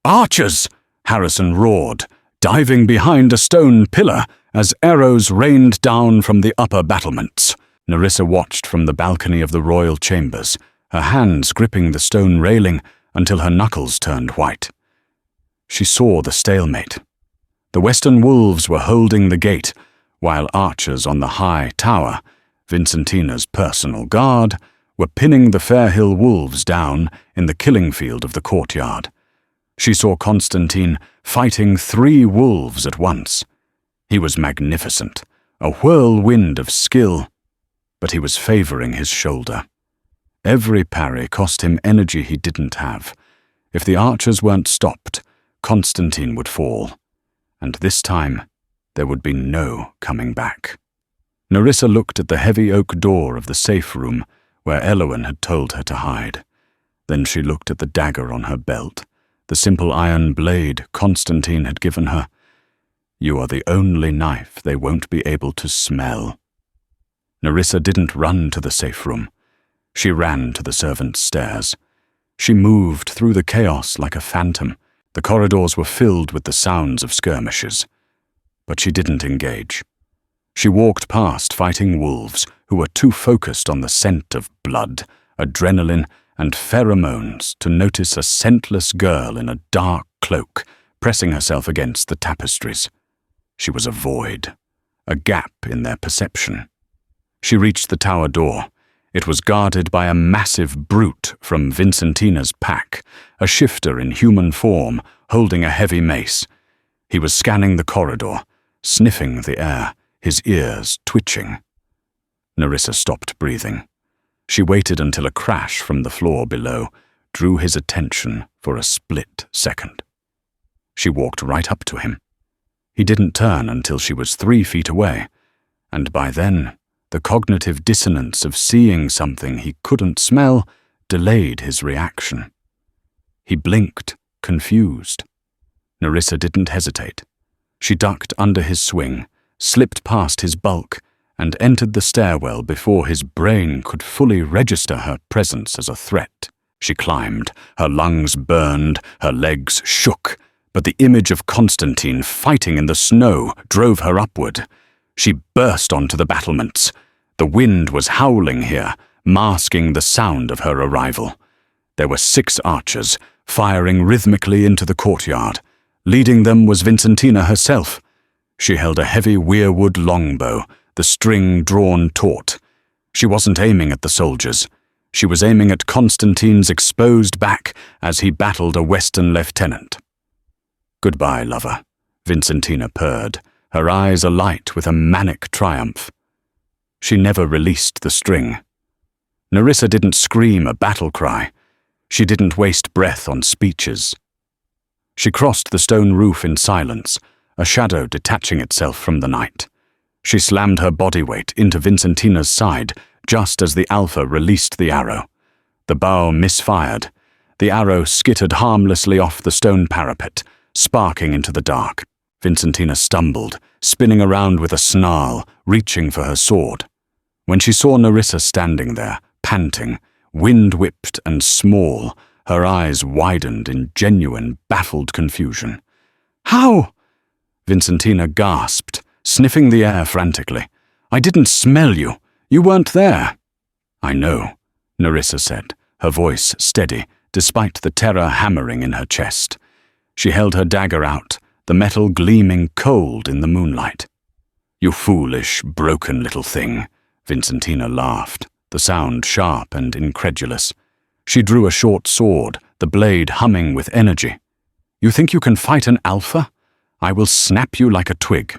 "Archers!" Harrison roared, diving behind a stone pillar as arrows rained down from the upper battlements. Nerissa watched from the balcony of the royal chambers, her hands gripping the stone railing until her knuckles turned white. She saw the stalemate. The western wolves were holding the gate, while archers on the high tower, Vincentina's personal guard, were pinning the Fairhill wolves down in the killing field of the courtyard. She saw Constantine fighting 3 wolves at once. He was magnificent, a whirlwind of skill, but he was favoring his shoulder. Every parry cost him energy he didn't have. If the archers weren't stopped, Constantine would fall, and this time there would be no coming back. Nerissa looked at the heavy oak door of the safe room where Elowen had told her to hide. Then she looked at the dagger on her belt, the simple iron blade Constantine had given her. "You are the only knife they won't be able to smell." Nerissa didn't run to the safe room. She ran to the servants' stairs. She moved through the chaos like a phantom. The corridors were filled with the sounds of skirmishes. But she didn't engage. She walked past fighting wolves who were too focused on the scent of blood, adrenaline, and pheromones to notice a scentless girl in a dark cloak pressing herself against the tapestries. She was a void, a gap in their perception. She reached the tower door. It was guarded by a massive brute from Vincentina's pack, a shifter in human form holding a heavy mace. He was scanning the corridor, sniffing the air, his ears twitching. Nerissa stopped breathing. She waited until a crash from the floor below drew his attention for a split second. She walked right up to him. He didn't turn until she was 3 feet away, and by then, the cognitive dissonance of seeing something he couldn't smell delayed his reaction. He blinked, confused. Nerissa didn't hesitate. She ducked under his swing, slipped past his bulk, and entered the stairwell before his brain could fully register her presence as a threat. She climbed, her lungs burned, her legs shook, but the image of Constantine fighting in the snow drove her upward. She burst onto the battlements. The wind was howling here, masking the sound of her arrival. There were 6 archers, firing rhythmically into the courtyard. Leading them was Vincentina herself. She held a heavy weirwood longbow, the string drawn taut. She wasn't aiming at the soldiers. She was aiming at Constantine's exposed back as he battled a Western lieutenant. "Goodbye, lover," Vincentina purred, her eyes alight with a manic triumph. She never released the string. Nerissa didn't scream a battle cry. She didn't waste breath on speeches. She crossed the stone roof in silence, a shadow detaching itself from the night. She slammed her body weight into Vincentina's side just as the Alpha released the arrow. The bow misfired. The arrow skittered harmlessly off the stone parapet, sparking into the dark. Vincentina stumbled, spinning around with a snarl, reaching for her sword. When she saw Nerissa standing there, panting, wind-whipped and small, her eyes widened in genuine, baffled confusion. "How?" Vincentina gasped, sniffing the air frantically. "I didn't smell you. You weren't there." "I know," Nerissa said, her voice steady, despite the terror hammering in her chest. She held her dagger out, the metal gleaming cold in the moonlight. "You foolish, broken little thing," Vincentina laughed, the sound sharp and incredulous. She drew a short sword, the blade humming with energy. "You think you can fight an Alpha? I will snap you like a twig."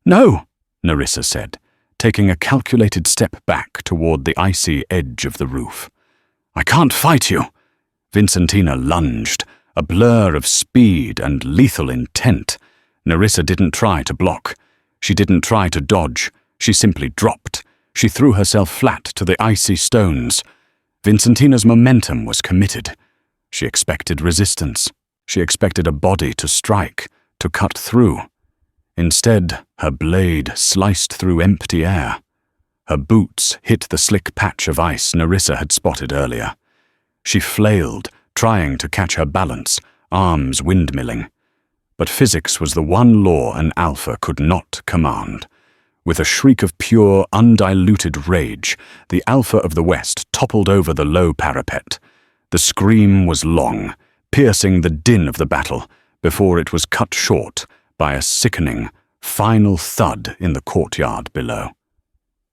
"No," Nerissa said, taking a calculated step back toward the icy edge of the roof. "I can't fight you," Vincentina lunged, a blur of speed and lethal intent. Nerissa didn't try to block. She didn't try to dodge. She simply dropped. She threw herself flat to the icy stones. Vincentina's momentum was committed. She expected resistance. She expected a body to strike, to cut through. Instead, her blade sliced through empty air. Her boots hit the slick patch of ice Nerissa had spotted earlier. She flailed, trying to catch her balance, arms windmilling. But physics was the one law an alpha could not command. With a shriek of pure, undiluted rage, the Alpha of the West toppled over the low parapet. The scream was long, piercing the din of the battle, before it was cut short by a sickening, final thud in the courtyard below.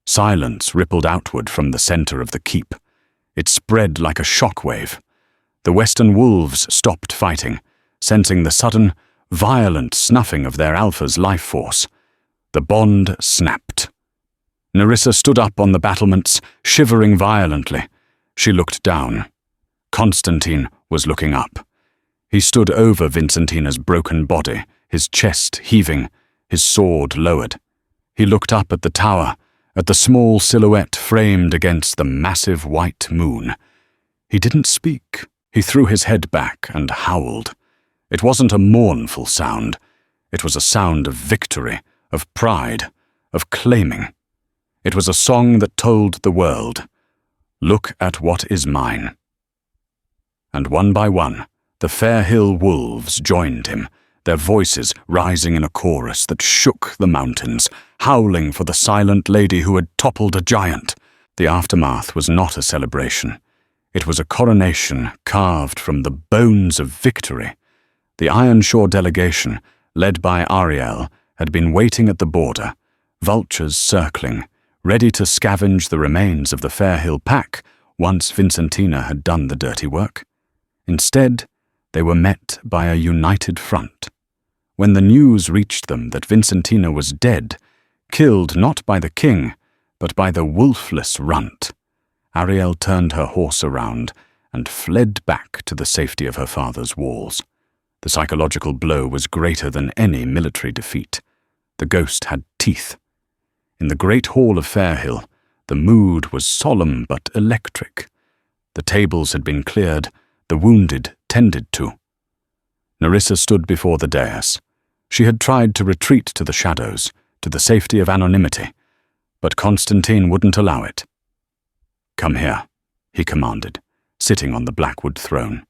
Silence rippled outward from the center of the keep. It spread like a shockwave. The Western wolves stopped fighting, sensing the sudden, violent snuffing of their Alpha's life force. The bond snapped. Nerissa stood up on the battlements, shivering violently. She looked down. Constantine was looking up. He stood over Vincentina's broken body, his chest heaving, his sword lowered. He looked up at the tower, at the small silhouette framed against the massive white moon. He didn't speak. He threw his head back and howled. It wasn't a mournful sound. It was a sound of victory, of pride, of claiming. It was a song that told the world, "Look at what is mine." And one by one, the Fair Hill wolves joined him, their voices rising in a chorus that shook the mountains, howling for the silent lady who had toppled a giant. The aftermath was not a celebration. It was a coronation carved from the bones of victory. The Ironshore delegation, led by Ariel, had been waiting at the border, vultures circling, ready to scavenge the remains of the Fair Hill pack once Vincentina had done the dirty work. Instead, they were met by a united front. When the news reached them that Vincentina was dead, killed not by the king, but by the wolfless runt, Ariel turned her horse around and fled back to the safety of her father's walls. The psychological blow was greater than any military defeat. The ghost had teeth. In the great hall of Fairhill, the mood was solemn but electric. The tables had been cleared, the wounded tended to. Nerissa stood before the dais. She had tried to retreat to the shadows, to the safety of anonymity, but Constantine wouldn't allow it. "Come here," he commanded, sitting on the blackwood throne.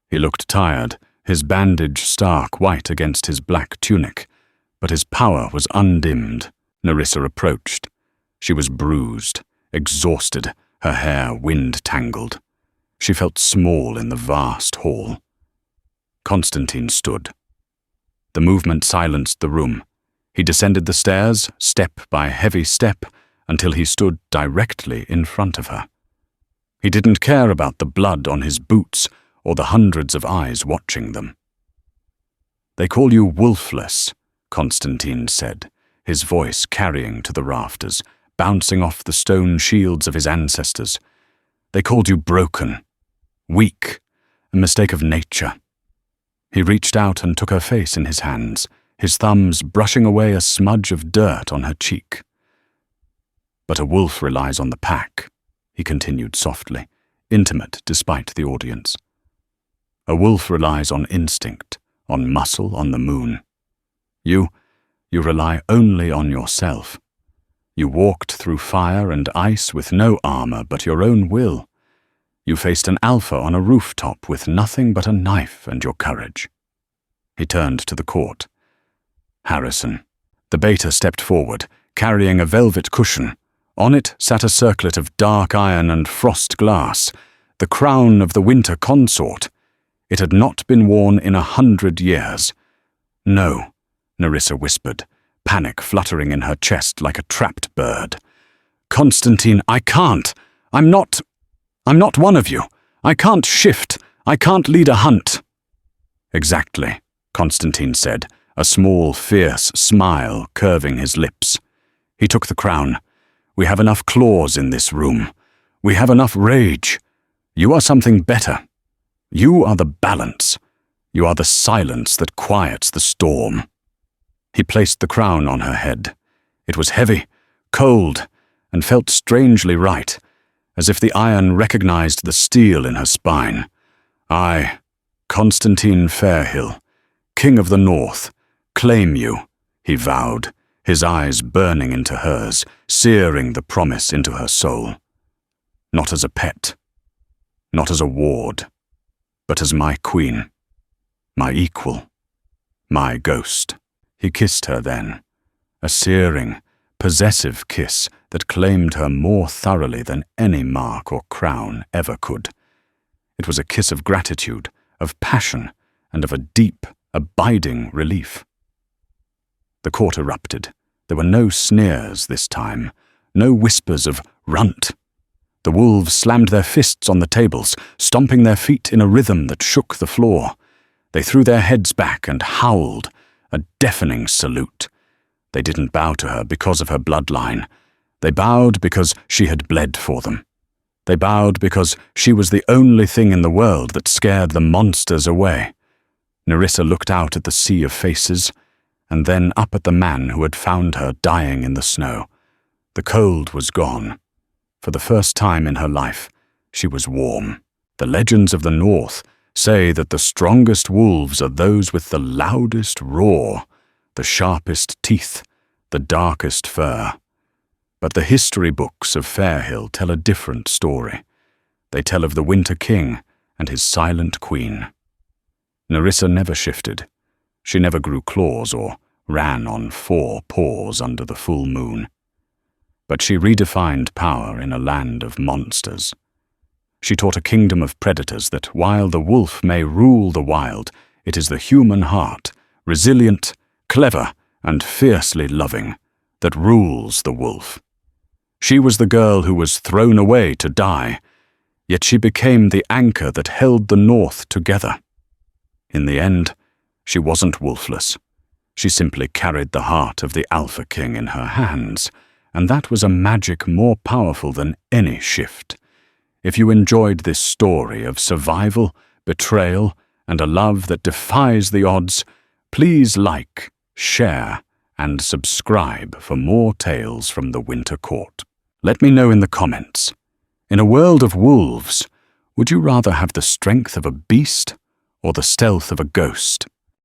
He looked tired, his bandage stark white against his black tunic, but his power was undimmed. Nerissa approached. She was bruised, exhausted, her hair wind-tangled. She felt small in the vast hall. Constantine stood. The movement silenced the room. He descended the stairs, step by heavy step, until he stood directly in front of her. He didn't care about the blood on his boots or the hundreds of eyes watching them. "They call you Wolfless," Constantine said, his voice carrying to the rafters, bouncing off the stone shields of his ancestors. "They called you broken, weak, a mistake of nature." He reached out and took her face in his hands, his thumbs brushing away a smudge of dirt on her cheek. "But a wolf relies on the pack," he continued softly, intimate despite the audience. "A wolf relies on instinct, on muscle, on the moon. You rely only on yourself. You walked through fire and ice with no armor but your own will. You faced an alpha on a rooftop with nothing but a knife and your courage." He turned to the court. "Harrison." The beta stepped forward, carrying a velvet cushion. On it sat a circlet of dark iron and frost glass, the crown of the winter consort. It had not been worn in 100 years. "No," Nerissa whispered, panic fluttering in her chest like a trapped bird. "Constantine, I can't. I'm not one of you. I can't shift. I can't lead a hunt." "Exactly," Constantine said, a small, fierce smile curving his lips. He took the crown. "We have enough claws in this room. We have enough rage. You are something better. You are the balance. You are the silence that quiets the storm." He placed the crown on her head. It was heavy, cold, and felt strangely right, as if the iron recognized the steel in her spine. "I, Constantine Fairhill, King of the North, claim you," he vowed, his eyes burning into hers, searing the promise into her soul. "Not as a pet, not as a ward, but as my queen, my equal, my ghost." He kissed her then, a searing, possessive kiss that claimed her more thoroughly than any mark or crown ever could. It was a kiss of gratitude, of passion, and of a deep, abiding relief. The court erupted. There were no sneers this time, no whispers of "runt." The wolves slammed their fists on the tables, stomping their feet in a rhythm that shook the floor. They threw their heads back and howled, a deafening salute. They didn't bow to her because of her bloodline. They bowed because she had bled for them. They bowed because she was the only thing in the world that scared the monsters away. Nerissa looked out at the sea of faces, and then up at the man who had found her dying in the snow. The cold was gone. For the first time in her life, she was warm. The legends of the North say that the strongest wolves are those with the loudest roar, the sharpest teeth, the darkest fur. But the history books of Fairhill tell a different story. They tell of the Winter King and his silent queen. Nerissa never shifted. She never grew claws or ran on 4 paws under the full moon. But she redefined power in a land of monsters. She taught a kingdom of predators that while the wolf may rule the wild, it is the human heart, resilient, clever, and fiercely loving, that rules the wolf. She was the girl who was thrown away to die, yet she became the anchor that held the North together. In the end, she wasn't wolfless. She simply carried the heart of the Alpha King in her hands, and that was a magic more powerful than any shift. If you enjoyed this story of survival, betrayal, and a love that defies the odds, please like, share, and subscribe for more tales from the Winter Court. Let me know in the comments. In a world of wolves, would you rather have the strength of a beast or the stealth of a ghost?